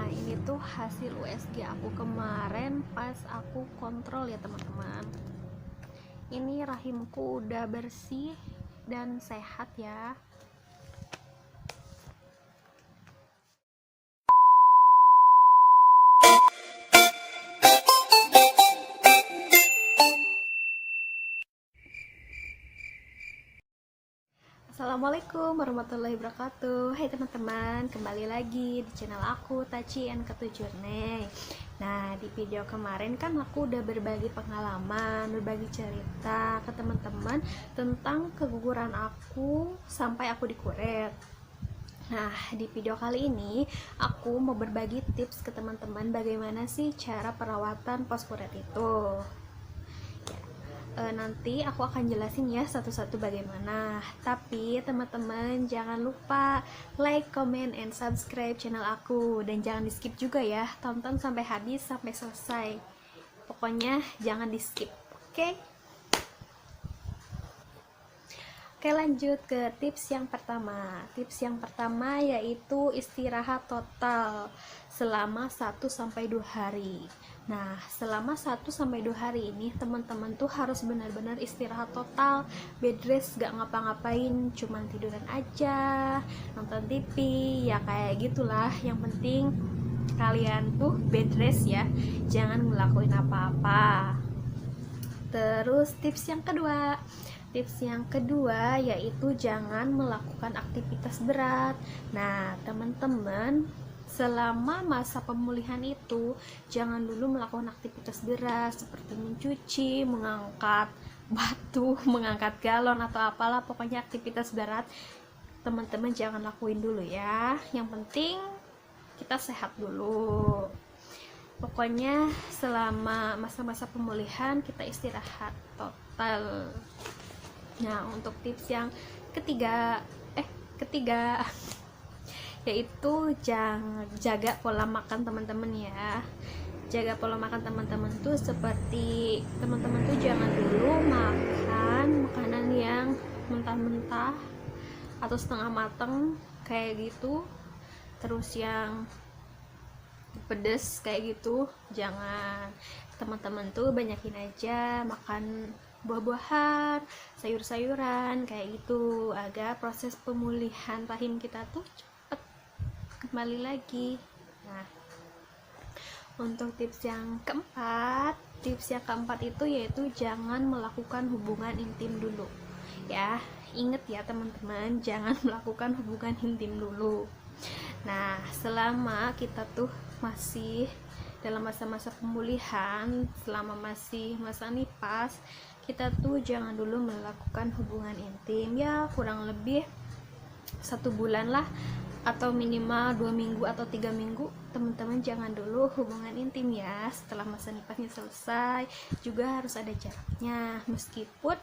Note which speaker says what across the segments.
Speaker 1: Nah, ini tuh hasil USG aku kemarin pas aku kontrol ya teman-teman. Ini rahimku udah bersih dan sehat ya. Assalamualaikum warahmatullahi wabarakatuh. Hai teman-teman, kembali lagi di channel aku Taci and Ketujurne. Nah, di video kemarin kan aku udah berbagi pengalaman, berbagi cerita ke teman-teman tentang keguguran aku sampai aku dikuret. Nah, di video kali ini aku mau berbagi tips ke teman-teman bagaimana sih cara perawatan postkuret itu. Nanti aku akan jelasin ya satu-satu bagaimana. Tapi teman-teman jangan lupa like, comment, and subscribe channel aku. Dan jangan di skip juga ya, tonton sampai habis, sampai selesai. Pokoknya jangan di skip, oke? Oke, lanjut ke tips yang pertama. Tips yang pertama yaitu istirahat total selama 1-2 hari. Nah, selama 1-2 hari ini teman-teman tuh harus benar-benar istirahat total, bed rest, gak ngapa-ngapain, cuman tiduran aja, nonton TV, ya kayak gitulah. Yang penting kalian tuh bed rest ya, jangan ngelakuin apa-apa. Terus tips yang kedua yaitu jangan melakukan aktivitas berat. Nah, teman-teman, selama masa pemulihan itu jangan dulu melakukan aktivitas berat seperti mencuci, mengangkat batu, mengangkat galon atau apalah, pokoknya aktivitas berat teman-teman jangan lakuin dulu ya. Yang penting kita sehat dulu. Pokoknya selama masa-masa pemulihan kita istirahat total. Nah, untuk tips yang ketiga yaitu jaga pola makan teman-teman ya. Jaga pola makan teman-teman tuh seperti teman-teman tuh jangan dulu makan makanan yang mentah-mentah atau setengah mateng kayak gitu. Terus yang pedes kayak gitu jangan. Teman-teman tuh banyakin aja makan buah-buahan, sayur-sayuran kayak gitu agar proses pemulihan rahim kita tuh cepet kembali lagi. Nah, untuk tips yang keempat itu yaitu jangan melakukan hubungan intim dulu ya. Ingat ya teman-teman, jangan melakukan hubungan intim dulu. Nah, selama kita tuh masih dalam masa-masa pemulihan, selama masih masa nipas, kita tuh jangan dulu melakukan hubungan intim ya, kurang lebih 1 bulan lah, atau minimal 2 minggu atau 3 minggu teman-teman jangan dulu hubungan intim ya. Setelah masa nipasnya selesai juga harus ada jaraknya, meskipun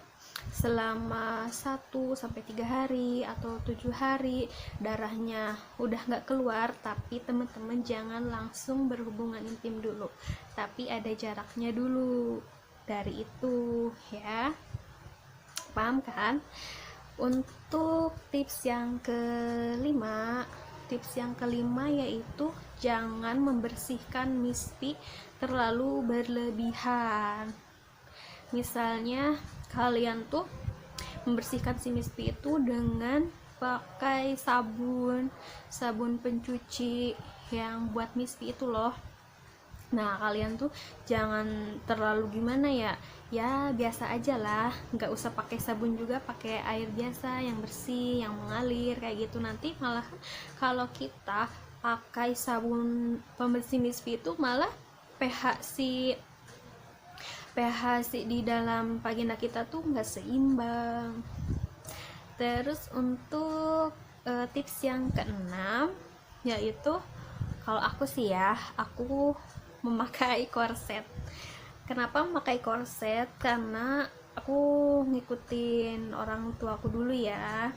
Speaker 1: selama 1-3 hari atau 7 hari darahnya udah nggak keluar, tapi teman-teman jangan langsung berhubungan intim dulu, tapi ada jaraknya dulu dari itu ya. Paham kan? Untuk tips yang kelima yaitu jangan membersihkan mispi terlalu berlebihan. Misalnya kalian tuh membersihkan si mispi itu dengan pakai sabun pencuci yang buat mispi itu loh. Nah, kalian tuh jangan terlalu gimana ya, biasa aja lah, nggak usah pakai sabun juga, pakai air biasa yang bersih, yang mengalir kayak gitu. Nanti malah kalau kita pakai sabun pembersih mispi itu malah pH di dalam vagina kita tuh nggak seimbang. Terus untuk tips yang keenam yaitu, kalau aku sih ya, aku memakai korset. Kenapa memakai korset? Karena aku ngikutin orang tua aku dulu ya.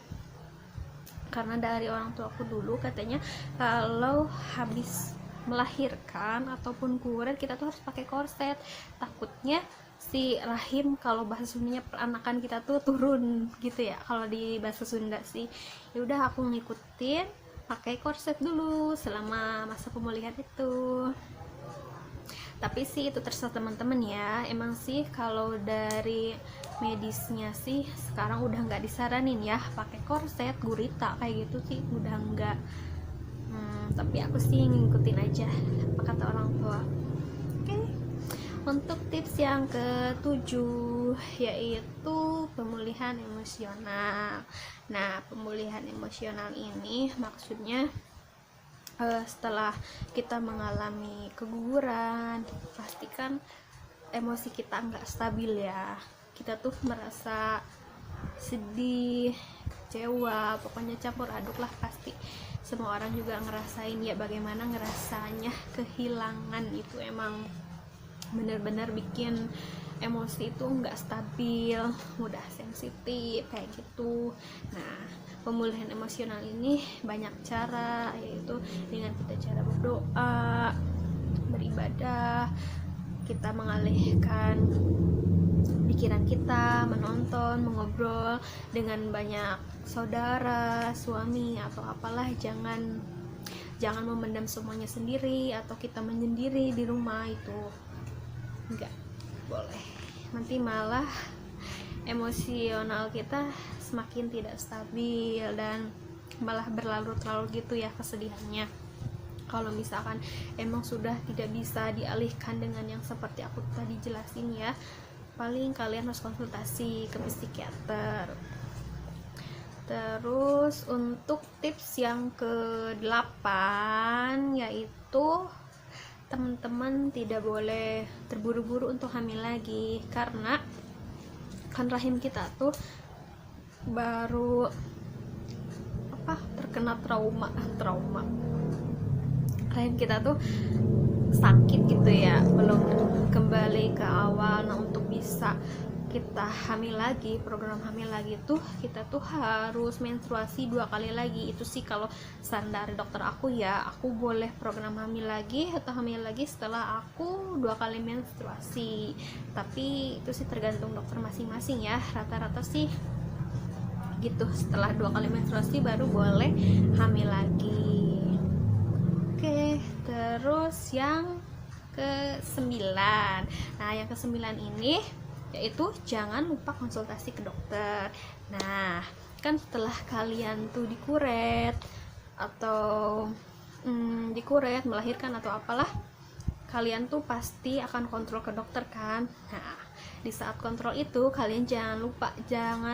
Speaker 1: Karena dari orang tua aku dulu katanya kalau habis melahirkan ataupun kuret kita tuh harus pakai korset. Takutnya si rahim, kalau bahasa Sundanya peranakan kita tuh turun gitu ya, kalau di bahasa Sunda sih. Ya udah aku ngikutin pakai korset dulu selama masa pemulihan itu. Tapi sih itu terserah teman-teman ya. Emang sih kalau dari medisnya sih sekarang udah nggak disaranin ya pakai korset, gurita kayak gitu sih udah nggak. Tapi aku sih ngikutin aja apa kata orang tua. Oke. Untuk tips yang ketujuh yaitu pemulihan emosional. Nah, pemulihan emosional ini maksudnya setelah kita mengalami keguguran, pastikan emosi kita nggak stabil ya. Kita tuh merasa sedih, kecewa, pokoknya campur aduk lah pasti. Semua orang juga ngerasain ya, bagaimana ngerasanya kehilangan itu emang bener-bener bikin emosi itu nggak stabil, mudah sensitif kayak gitu. Nah, pemulihan emosional ini banyak cara, yaitu dengan kita cara berdoa, beribadah, kita mengalihkan pikiran kita, menonton, mengobrol dengan banyak saudara, suami atau apalah. Jangan memendam semuanya sendiri atau kita menyendiri di rumah, itu enggak boleh. Nanti malah emosional kita semakin tidak stabil dan malah berlarut-larut gitu ya kesedihannya. Kalau misalkan emang sudah tidak bisa dialihkan dengan yang seperti aku tadi jelasin ya, paling kalian harus konsultasi ke psikiater. Terus untuk tips yang ke-8 yaitu teman-teman tidak boleh terburu-buru untuk hamil lagi, karena kan rahim kita tuh baru terkena trauma rahim kita tuh sakit gitu ya, belum kembali ke awal. Nah, untuk bisa kita hamil lagi, program hamil lagi tuh kita tuh harus menstruasi 2 kali lagi. Itu sih kalau saran dari dokter aku ya, aku boleh program hamil lagi atau hamil lagi setelah aku 2 kali menstruasi. Tapi itu sih tergantung dokter masing-masing ya, rata-rata sih gitu, setelah 2 kali menstruasi baru boleh hamil lagi. Oke, terus yang ke-9. Nah, yang ke-9 ini yaitu jangan lupa konsultasi ke dokter. Nah, kan setelah kalian tuh dikuret atau melahirkan atau apalah, kalian tuh pasti akan kontrol ke dokter kan. Nah, di saat kontrol itu kalian jangan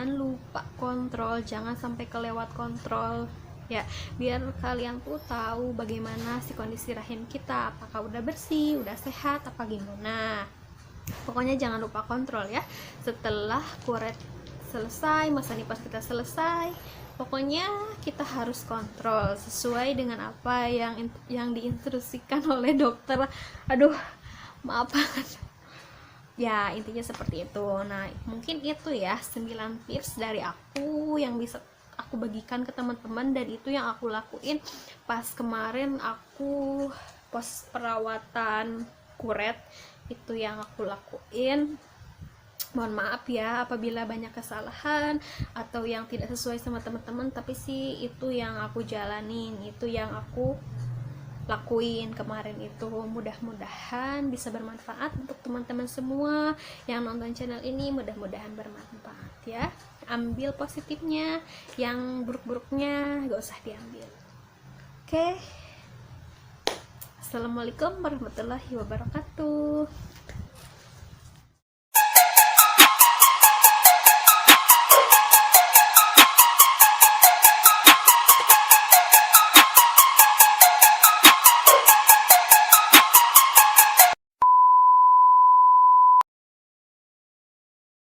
Speaker 1: lupa kontrol, jangan sampai kelewat kontrol ya, biar kalian tuh tahu bagaimana si kondisi rahim kita, apakah udah bersih, udah sehat, apa gimana. Pokoknya jangan lupa kontrol ya. Setelah kuret selesai, masa nifas kita selesai, pokoknya kita harus kontrol sesuai dengan apa yang diinstruksikan oleh dokter. Aduh, maaf banget ya, intinya seperti itu. Nah, mungkin itu ya 9 tips dari aku yang bisa aku bagikan ke teman-teman, dan itu yang aku lakuin pas kemarin aku pos perawatan kuret. Itu yang aku lakuin. Mohon maaf ya apabila banyak kesalahan atau yang tidak sesuai sama teman-teman, tapi sih itu yang aku jalanin, itu yang aku lakuin kemarin itu. Mudah-mudahan bisa bermanfaat untuk teman-teman semua yang nonton channel ini, mudah-mudahan bermanfaat ya. Ambil positifnya, yang buruk-buruknya gak usah diambil. Oke. Assalamualaikum warahmatullahi wabarakatuh.